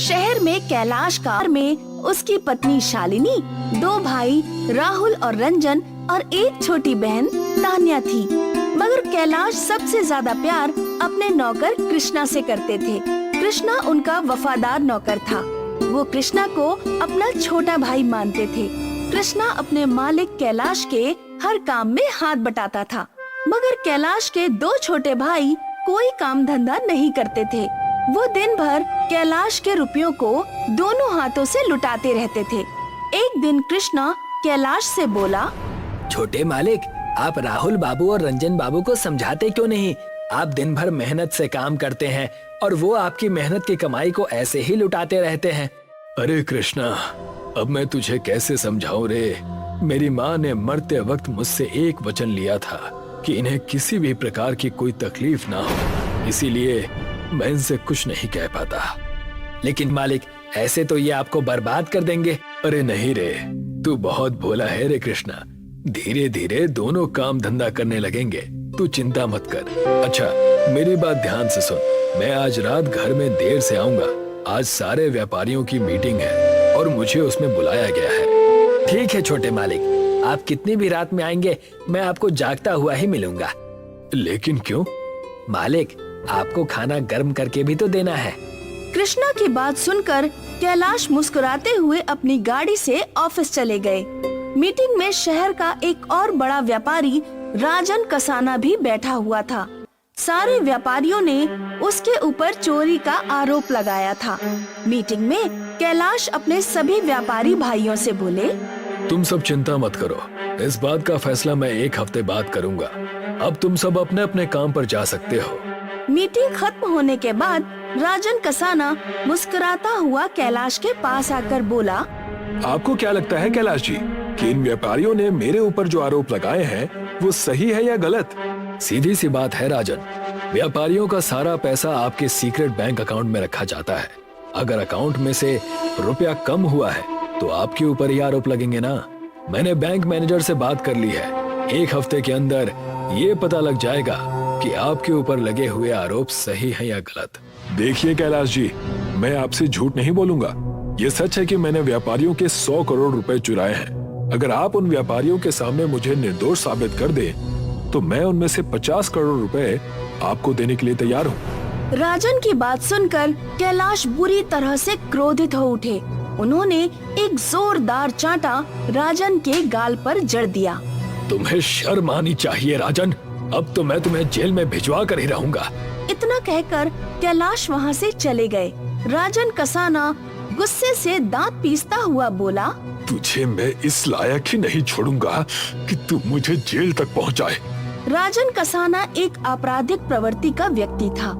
शहर में कैलाश कार में उसकी पत्नी शालिनी, 2 भाई राहुल और रंजन और एक छोटी बहन तान्या थी। मगर कैलाश सबसे ज्यादा प्यार अपने नौकर कृष्णा से करते थे। कृष्णा उनका वफादार नौकर था। वो कृष्णा को अपना छोटा भाई मानते थे। कृष्णा अपने मालिक कैलाश के हर काम में हाथ बटाता था। मगर कैलाश के 2 छोटे भाई कोई काम धंधा नहीं करते थे। वो दिन भर कैलाश के रुपयों को दोनों हाथों से लुटाते रहते थे। एक दिन कृष्णा कैलाश से बोला, छोटे मालिक, आप राहुल बाबू और रंजन बाबू को समझाते क्यों नहीं? आप दिन भर मेहनत से काम करते हैं और वो आपकी मेहनत की कमाई को ऐसे ही लुटाते रहते हैं। अरे कृष्णा, अब मैं तुझे कैसे समझाऊं रे? मेरी माँ ने मरते वक्त मुझसे एक वचन लिया था कि इन्हें किसी भी प्रकार की कोई तकलीफ ना हो, इसीलिए मैं इनसे कुछ नहीं कह पाता। लेकिन मालिक, ऐसे तो ये आपको बर्बाद कर देंगे। अरे नहीं रे, तू बहुत भोला है रे कृष्णा। धीरे धीरे दोनों काम धंधा करने लगेंगे, तू चिंता मत कर। अच्छा, मेरी बात ध्यान से सुन। मैं आज रात घर में देर से आऊंगा। आज सारे व्यापारियों की मीटिंग है और मुझे उसमें बुलाया गया है। ठीक है छोटे मालिक, आप कितनी भी रात में आएंगे, मैं आपको जागता हुआ ही मिलूंगा। लेकिन क्यों? मालिक, आपको खाना गर्म करके भी तो देना है। कृष्णा की बात सुनकर कैलाश मुस्कुराते हुए अपनी गाड़ी से ऑफिस चले गए। मीटिंग में शहर का एक और बड़ा व्यापारी राजन कसाना भी बैठा हुआ था। सारे व्यापारियों ने उसके ऊपर चोरी का आरोप लगाया था। मीटिंग में कैलाश अपने सभी व्यापारी भाइयों से बोले, तुम सब चिंता मत करो, इस बात का फैसला मैं 1 हफ्ते बाद करूंगा। अब तुम सब अपने अपने काम पर जा सकते हो। मीटिंग खत्म होने के बाद राजन कसाना मुस्कुराता हुआ कैलाश के पास आकर बोला, आपको क्या लगता है कैलाश जी कि इन व्यापारियों ने मेरे ऊपर जो आरोप लगाए हैं वो सही है या गलत? सीधी सी बात है राजन, व्यापारियों का सारा पैसा आपके सीक्रेट बैंक अकाउंट में रखा जाता है। अगर अकाउंट में से रुपया कम हुआ है तो आपके ऊपर ही आरोप लगेंगे ना। मैंने बैंक मैनेजर से बात कर ली है। 1 हफ्ते के अंदर ये पता लग जाएगा कि आपके ऊपर लगे हुए आरोप सही है या गलत। देखिए कैलाश जी, मैं आपसे झूठ नहीं बोलूंगा। ये सच है कि मैंने व्यापारियों के 100 करोड़ रुपए चुराए हैं। अगर आप उन व्यापारियों के सामने मुझे निर्दोष साबित कर दें, तो मैं उनमें से 50 करोड़ रुपए आपको देने के लिए तैयार हूँ। राजन की बात सुनकर कैलाश बुरी तरह से क्रोधित हो उठे। उन्होंने एक जोरदार चांटा राजन के गाल पर जड़ दिया। तुम्हें शर्म आनी चाहिए राजन, अब तो मैं तुम्हें जेल में भिजवा कर ही रहूंगा। इतना कहकर कैलाश वहाँ से चले गए। राजन कसाना गुस्से से दांत पीसता हुआ बोला, तुझे मैं इस लायक ही नहीं छोड़ूंगा कि तू मुझे जेल तक पहुंचाए। राजन कसाना एक आपराधिक प्रवृत्ति का व्यक्ति था।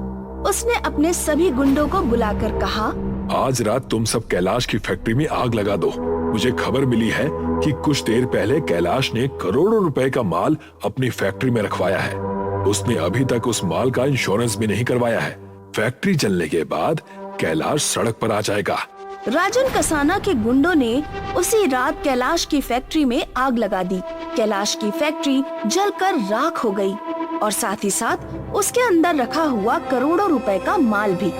उसने अपने सभी गुंडों को बुलाकर कहा, आज रात तुम सब कैलाश की फैक्ट्री में आग लगा दो। मुझे खबर मिली है कि कुछ देर पहले कैलाश ने करोड़ों रुपए का माल अपनी फैक्ट्री में रखवाया है। उसने अभी तक उस माल का इंश्योरेंस भी नहीं करवाया है। फैक्ट्री जलने के बाद कैलाश सड़क पर आ जाएगा। राजन कसाना के गुंडों ने उसी रात कैलाश की फैक्ट्री में आग लगा दी। कैलाश की फैक्ट्री जलकर राख हो गई और साथ ही साथ उसके अंदर रखा हुआ करोड़ों रुपए का माल भी।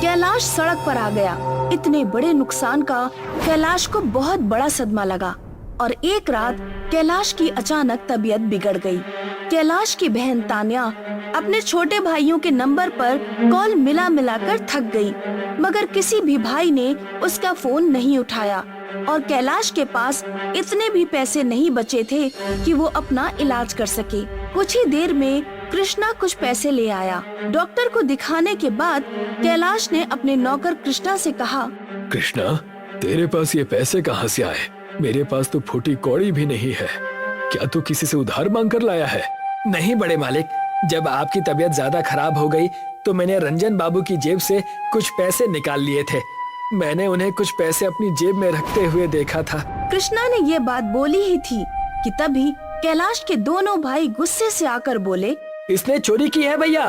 कैलाश सड़क पर आ गया। इतने बड़े नुकसान का कैलाश को बहुत बड़ा सदमा लगा और एक रात कैलाश की अचानक तबीयत बिगड़ गई। कैलाश की बहन तान्या अपने छोटे भाइयों के नंबर पर कॉल मिला कर थक गई, मगर किसी भी भाई ने उसका फोन नहीं उठाया और कैलाश के पास इतने भी पैसे नहीं बचे थे कि वो अपना इलाज कर सके। कुछ ही देर में कृष्णा कुछ पैसे ले आया। डॉक्टर को दिखाने के बाद कैलाश ने अपने नौकर कृष्णा से कहा, कृष्णा, तेरे पास ये पैसे कहाँ से आए? मेरे पास तो फूटी कौड़ी भी नहीं है। क्या तू किसी से उधार मांग कर लाया है? नहीं बड़े मालिक, जब आपकी तबीयत ज्यादा खराब हो गई तो मैंने रंजन बाबू की जेब से कुछ पैसे निकाल लिए थे। मैंने उन्हें कुछ पैसे अपनी जेब में रखते हुए देखा था। कृष्णा ने ये बात बोली ही थी कि तभी कैलाश के दोनों भाई गुस्से से आकर बोले, इसने चोरी की है भैया।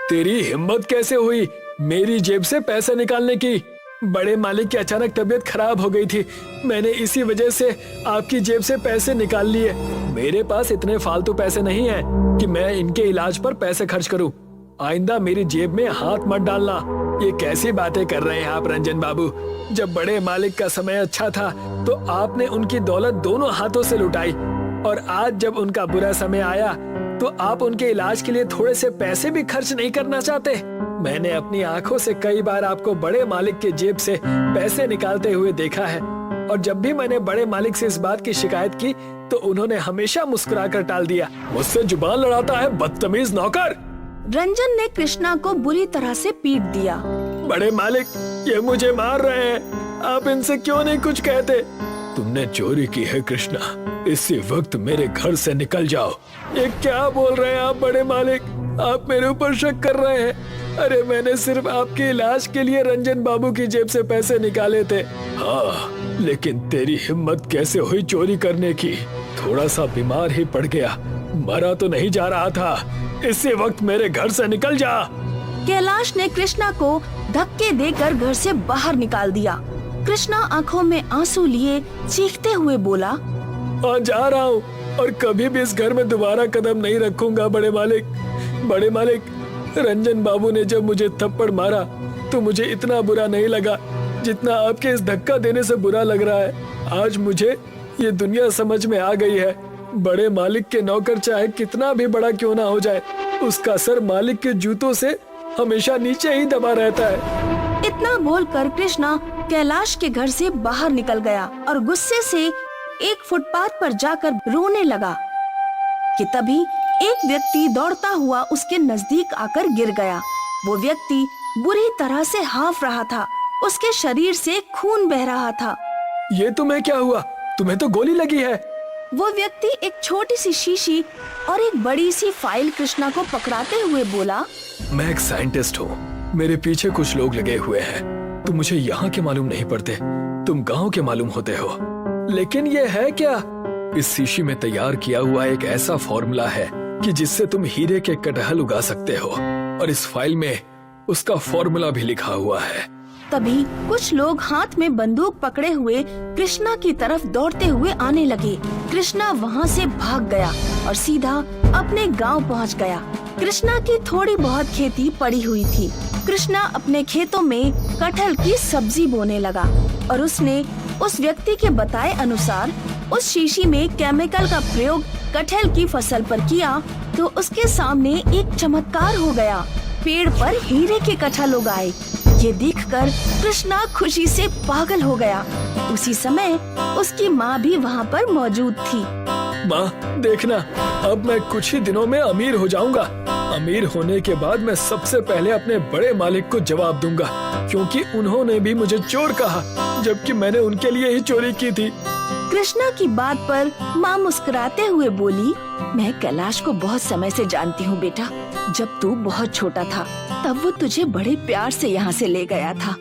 तेरी हिम्मत कैसे हुई मेरी जेब से पैसे निकालने की? बड़े मालिक की अचानक तबीयत खराब हो गई थी, मैंने इसी वजह से आपकी जेब से पैसे निकाल लिए। मेरे पास इतने फालतू पैसे नहीं हैं कि मैं इनके इलाज पर पैसे खर्च करूं। आइंदा मेरी जेब में हाथ मत डालना, ये कैसी बातें कर रहे हैं आप रंजन बाबू? जब बड़े मालिक का समय अच्छा था तो आपने उनकी दौलत दोनों हाथों से लुटाई, और आज जब उनका बुरा समय आया तो आप उनके इलाज के लिए थोड़े से पैसे भी खर्च नहीं करना चाहते। मैंने अपनी आंखों से कई बार आपको बड़े मालिक के जेब से पैसे निकालते हुए देखा है, और जब भी मैंने बड़े मालिक से इस बात की शिकायत की तो उन्होंने हमेशा मुस्कुराकर टाल दिया। मुझसे जुबान लड़ाता है बदतमीज नौकर। रंजन ने कृष्णा को बुरी तरह से पीट दिया। बड़े मालिक, ये मुझे मार रहे हैं, आप इनसे क्यों नहीं कुछ कहते? तुमने चोरी की है कृष्णा, इसी वक्त मेरे घर से निकल जाओ। ये क्या बोल रहे हैं आप बड़े मालिक? आप मेरे ऊपर शक कर रहे हैं? अरे मैंने सिर्फ आपके इलाज के लिए रंजन बाबू की जेब से पैसे निकाले थे। हाँ, लेकिन तेरी हिम्मत कैसे हुई चोरी करने की? थोड़ा सा बीमार ही पड़ गया, मरा तो नहीं जा रहा था। इसी वक्त मेरे घर से निकल जा। कैलाश ने कृष्णा को धक्के देकर घर से बाहर निकाल दिया। कृष्णा आंखों में आंसू लिए चीखते हुए बोला, हाँ जा रहा हूँ, और कभी भी इस घर में दोबारा कदम नहीं रखूंगा बड़े मालिक। बड़े मालिक, रंजन बाबू ने जब मुझे थप्पड़ मारा तो मुझे इतना बुरा नहीं लगा जितना आपके इस धक्का देने से बुरा लग रहा है। आज मुझे ये दुनिया समझ में आ गई है। बड़े मालिक के नौकर चाहे कितना भी बड़ा क्यों ना हो जाए, उसका सर मालिक के जूतों से हमेशा नीचे ही दबा रहता है। इतना बोलकर कृष्णा कैलाश के घर से बाहर निकल गया और गुस्से से एक फुटपाथ पर जाकर रोने लगा कि तभी एक व्यक्ति दौड़ता हुआ उसके नजदीक आकर गिर गया। वो व्यक्ति बुरी तरह से हाफ रहा था, उसके शरीर से खून बह रहा था। ये तुम्हें क्या हुआ? तुम्हें तो गोली लगी है। वो व्यक्ति एक छोटी सी शीशी और एक बड़ी सी फाइल कृष्णा को पकड़ाते हुए बोला, मैं एक साइंटिस्ट हूँ, मेरे पीछे कुछ लोग लगे हुए हैं। तुम मुझे यहाँ के मालूम नहीं पड़ते, तुम गाँव के मालूम होते हो। लेकिन ये है क्या? इस शीशी में तैयार किया हुआ एक ऐसा फॉर्मूला है कि जिससे तुम हीरे के कटहल उगा सकते हो, और इस फाइल में उसका फॉर्मूला भी लिखा हुआ है। तभी कुछ लोग हाथ में बंदूक पकड़े हुए कृष्णा की तरफ दौड़ते हुए आने लगे। कृष्णा वहाँ से भाग गया और सीधा अपने गांव पहुँच गया। कृष्णा की थोड़ी बहुत खेती पड़ी हुई थी। कृष्णा अपने खेतों में कटहल की सब्जी बोने लगा और उसने उस व्यक्ति के बताए अनुसार उस शीशी में केमिकल का प्रयोग कटहल की फसल पर किया तो उसके सामने एक चमत्कार हो गया। पेड़ पर हीरे के कटहल उगाए। ये देखकर कृष्णा खुशी से पागल हो गया। उसी समय उसकी माँ भी वहाँ पर मौजूद थी। माँ देखना, अब मैं कुछ ही दिनों में अमीर हो जाऊंगा। अमीर होने के बाद मैं सबसे पहले अपने बड़े मालिक को जवाब दूंगा, क्योंकि उन्होंने भी मुझे चोर कहा जबकि मैंने उनके लिए ही चोरी की थी। कृष्णा की बात पर माँ मुस्कुराते हुए बोली, मैं कैलाश को बहुत समय से जानती हूँ बेटा। जब तू बहुत छोटा था तब वो तुझे बड़े प्यार से यहाँ से ले गया था।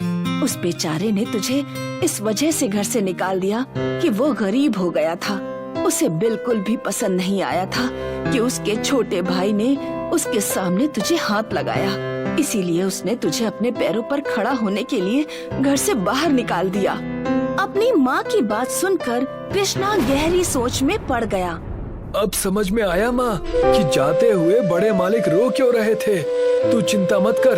उस बेचारे ने तुझे इस वजह से घर से निकाल दिया कि वो गरीब हो गया था। उसे बिल्कुल भी पसंद नहीं आया था कि उसके छोटे भाई ने उसके सामने तुझे हाथ लगाया। इसीलिए उसने तुझे अपने पैरों पर खड़ा होने के लिए घर से बाहर निकाल दिया। अपनी माँ की बात सुनकर कृष्णा गहरी सोच में पड़ गया। अब समझ में आया माँ कि जाते हुए बड़े मालिक रो क्यों रहे थे। तू चिंता मत कर,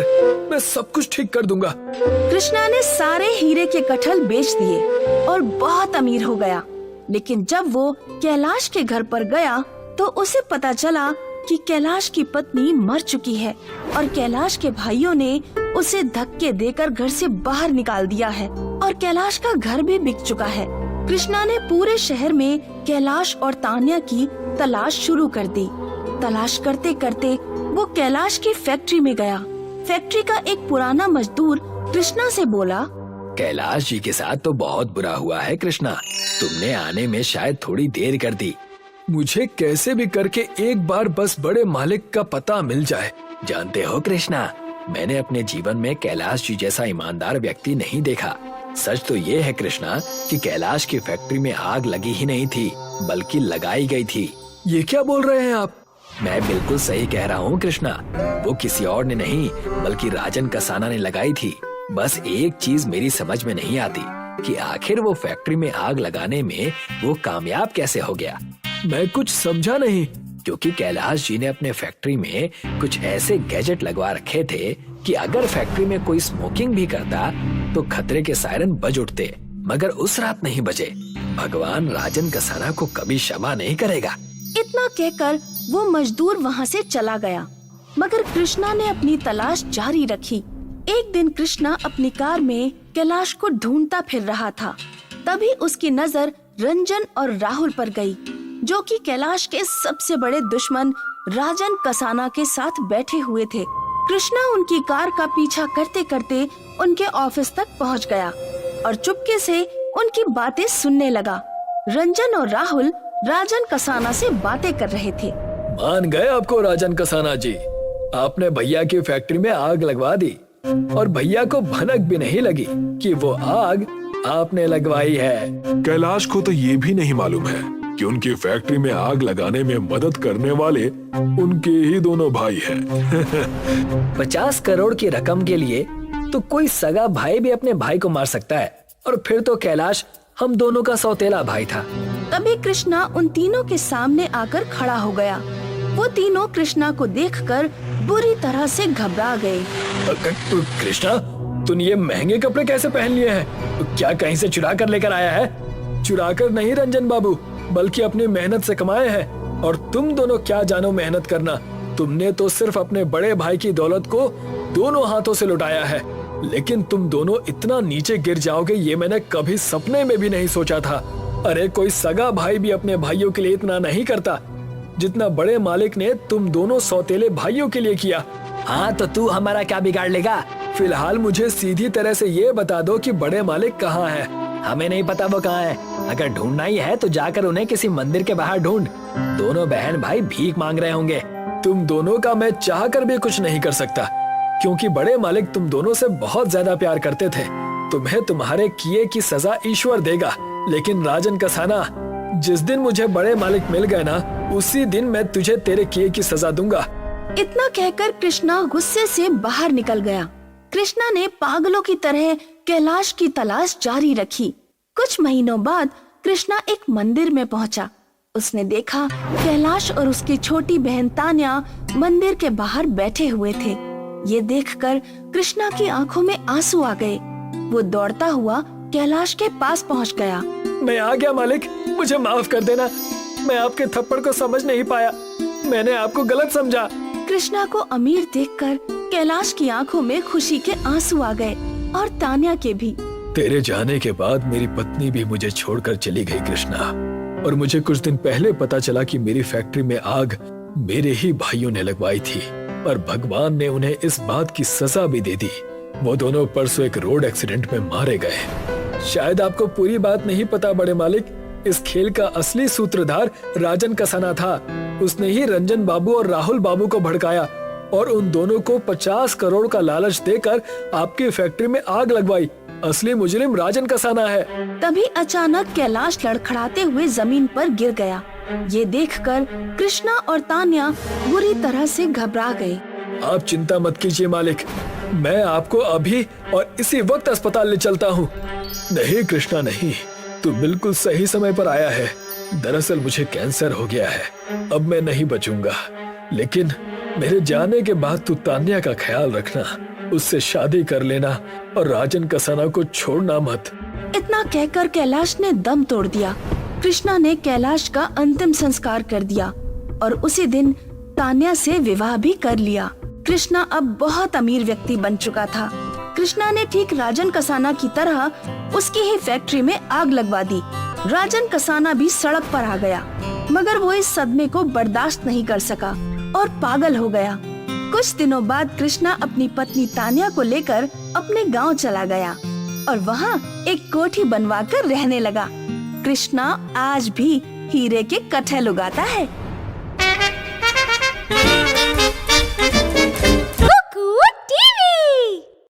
मैं सब कुछ ठीक कर दूंगा। कृष्णा ने सारे हीरे के कटहल बेच दिए और बहुत अमीर हो गया। लेकिन जब वो कैलाश के घर पर गया तो उसे पता चला कि कैलाश की पत्नी मर चुकी है और कैलाश के भाइयों ने उसे धक्के देकर घर से बाहर निकाल दिया है और कैलाश का घर भी बिक चुका है। कृष्णा ने पूरे शहर में कैलाश और तान्या की तलाश शुरू कर दी। तलाश करते करते वो कैलाश की फैक्ट्री में गया। फैक्ट्री का एक पुराना मजदूर कृष्णा से बोला, कैलाश जी के साथ तो बहुत बुरा हुआ है कृष्णा, तुमने आने में शायद थोड़ी देर कर दी। मुझे कैसे भी करके एक बार बस बड़े मालिक का पता मिल जाए। जानते हो कृष्णा, मैंने अपने जीवन में कैलाश जी जैसा ईमानदार व्यक्ति नहीं देखा। सच तो ये है कृष्णा कि कैलाश की फैक्ट्री में आग लगी ही नहीं थी बल्कि लगाई गई थी। ये क्या बोल रहे हैं आप? मैं बिल्कुल सही कह रहा हूँ कृष्णा, वो किसी और ने नहीं बल्कि राजन कसाना ने लगाई थी। बस एक चीज मेरी समझ में नहीं आती कि आखिर वो फैक्ट्री में आग लगाने में वो कामयाब कैसे हो गया। मैं कुछ समझा नहीं। क्योंकि कैलाश जी ने अपने फैक्ट्री में कुछ ऐसे गैजेट लगवा रखे थे कि अगर फैक्ट्री में कोई स्मोकिंग भी करता तो खतरे के सायरन बज उठते, मगर उस रात नहीं बजे। भगवान राजन कसाना को कभी क्षमा नहीं करेगा। इतना कहकर वो मजदूर वहाँ से चला गया, मगर कृष्णा ने अपनी तलाश जारी रखी। एक दिन कृष्णा अपनी कार में कैलाश को ढूंढता फिर रहा था। तभी उसकी नजर रंजन और राहुल पर गई, जो कि कैलाश के सबसे बड़े दुश्मन राजन कसाना के साथ बैठे हुए थे। कृष्णा उनकी कार का पीछा करते करते उनके ऑफिस तक पहुंच गया और चुपके से उनकी बातें सुनने लगा। रंजन और राहुल राजन कसाना से बातें कर रहे थे। मान गए आपको राजन कसाना जी, आपने भैया की फैक्ट्री में आग लगवा दी और भैया को भनक भी नहीं लगी कि वो आग आपने लगवाई है। कैलाश को तो ये भी नहीं मालूम है कि उनकी फैक्ट्री में आग लगाने में मदद करने वाले उनके ही दोनों भाई हैं। 50 करोड़ की रकम के लिए तो कोई सगा भाई भी अपने भाई को मार सकता है, और फिर तो कैलाश हम दोनों का सौतेला भाई था। तभी कृष्णा उन तीनों के सामने आकर खड़ा हो गया। वो तीनों कृष्णा को देखकर बुरी तरह से घबरा गए। कृष्णा, तूने ये महंगे कपड़े कैसे पहन लिए हैं? क्या कहीं से चुरा कर लेकर आया है? चुरा कर नहीं रंजन बाबू, बल्कि अपनी मेहनत से कमाए हैं। और तुम दोनों क्या जानो मेहनत करना। तुमने तो सिर्फ अपने बड़े भाई की दौलत को दोनों हाथों से लुटाया है, लेकिन तुम दोनों इतना नीचे गिर जाओगे ये मैंने कभी सपने में भी नहीं सोचा था। अरे कोई सगा भाई भी अपने भाइयों के लिए इतना नहीं करता जितना बड़े मालिक ने तुम दोनों सौतेले भाइयों के लिए किया। हाँ, तो तू हमारा क्या बिगाड़ लेगा? फिलहाल मुझे सीधी तरह से ये बता दो कि बड़े मालिक कहाँ है। हमें नहीं पता वो कहाँ है। अगर ढूंढना ही है तो जाकर उन्हें किसी मंदिर के बाहर ढूंढ। दोनों बहन भाई भीख मांग रहे होंगे। तुम दोनों का मैं चाह कर भी कुछ नहीं कर सकता, क्योंकि बड़े मालिक तुम दोनों से बहुत ज्यादा प्यार करते थे। तुम्हें तुम्हारे किए की सजा ईश्वर देगा। लेकिन राजन कसाना, जिस दिन मुझे बड़े मालिक मिल गए ना, उसी दिन मैं तुझे तेरे किए की सजा दूंगा। इतना कहकर कृष्णा गुस्से से बाहर निकल गया। कृष्णा ने पागलों की तरह कैलाश की तलाश जारी रखी। कुछ महीनों बाद कृष्णा एक मंदिर में पहुंचा। उसने देखा कैलाश और उसकी छोटी बहन तान्या मंदिर के बाहर बैठे हुए थे। ये देखकर कृष्णा की आंखों में आंसू आ गए। वो दौड़ता हुआ कैलाश के पास पहुंच गया। मैं आ गया मालिक, मुझे माफ कर देना। मैं आपके थप्पड़ को समझ नहीं पाया, मैंने आपको गलत समझा। कृष्णा को अमीर देखकर कैलाश की आंखों में खुशी के आंसू आ गए और तान्या के भी। तेरे जाने के बाद मेरी पत्नी भी मुझे छोड़कर चली गई कृष्णा, और मुझे कुछ दिन पहले पता चला कि मेरी फैक्ट्री में आग मेरे ही भाइयों ने लगवाई थी, पर भगवान ने उन्हें इस बात की सजा भी दे दी। वो दोनों परसों एक रोड एक्सीडेंट में मारे गए। शायद आपको पूरी बात नहीं पता बड़े मालिक, इस खेल का असली सूत्रधार राजन कसाना था। उसने ही रंजन बाबू और राहुल बाबू को भड़काया और उन दोनों को 50 करोड़ का लालच देकर आपकी फैक्ट्री में आग लगवाई। असली मुजरिम राजन कसाना है। तभी अचानक कैलाश लड़खड़ाते हुए जमीन पर गिर गया। ये देखकर कृष्णा और तान्या बुरी तरह से घबरा गए। आप चिंता मत कीजिए मालिक, मैं आपको अभी और इसी वक्त अस्पताल ले चलता हूँ। नहीं कृष्णा नहीं, तू बिल्कुल सही समय पर आया है। दरअसल मुझे कैंसर हो गया है, अब मैं नहीं बचूंगा। लेकिन मेरे जाने के बाद तू तान्या का ख्याल रखना, उससे शादी कर लेना और राजन कसाना को छोड़ना मत। इतना कहकर कैलाश ने दम तोड़ दिया। कृष्णा ने कैलाश का अंतिम संस्कार कर दिया और उसी दिन तान्या से विवाह भी कर लिया। कृष्णा अब बहुत अमीर व्यक्ति बन चुका था। कृष्णा ने ठीक राजन कसाना की तरह उसकी ही फैक्ट्री में आग लगवा दी। राजन कसाना भी सड़क पर आ गया, मगर वो इस सदमे को बर्दाश्त नहीं कर सका और पागल हो गया। कुछ दिनों बाद कृष्णा अपनी पत्नी तान्या को लेकर अपने गांव चला गया और वहाँ एक कोठी बनवाकर रहने लगा। कृष्णा आज भी हीरे के कटहल उगाता है।